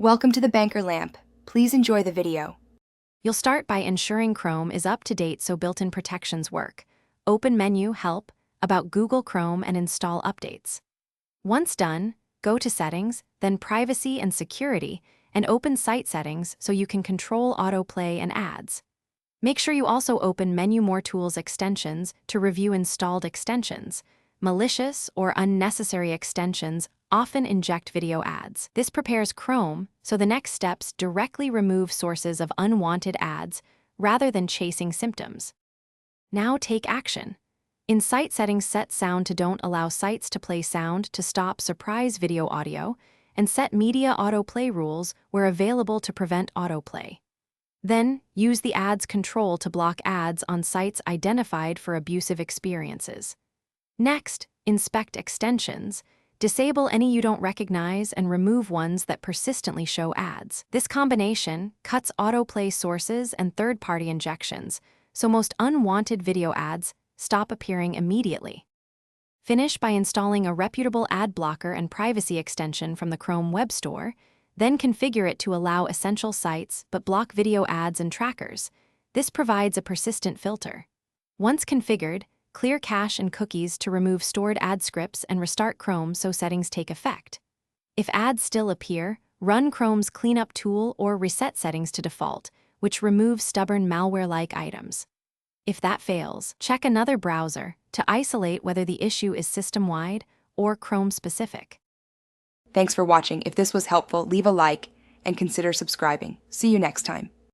Welcome to the Banker Lamp. Please enjoy the video. You'll start by ensuring Chrome is up to date so built-in protections work. Open Menu Help, About Google Chrome, and install updates. Once done, go to Settings, then Privacy and Security, and open Site Settings so you can control autoplay and ads. Make sure you also open Menu More Tools extensions to review installed extensions. Malicious or unnecessary extensions often inject video ads. This prepares Chrome so the next steps directly remove sources of unwanted ads rather than chasing symptoms. Now take action. In Site Settings, set Sound to Don't allow sites to play sound to stop surprise video audio, and set Media Autoplay rules where available to prevent autoplay. Then, use the Ads control to block ads on sites identified for abusive experiences. Next, inspect extensions. Disable any you don't recognize and remove ones that persistently show ads. This combination cuts autoplay sources and third-party injections, so most unwanted video ads stop appearing immediately. Finish by installing a reputable ad blocker and privacy extension from the Chrome Web Store, then configure it to allow essential sites but block video ads and trackers. This provides a persistent filter. Once configured, clear cache and cookies to remove stored ad scripts and restart Chrome so settings take effect. If ads still appear, run Chrome's cleanup tool or reset settings to default, which removes stubborn malware-like items. If that fails, check another browser to isolate whether the issue is system-wide or Chrome-specific. Thanks for watching. If this was helpful, leave a like and consider subscribing. See you next time.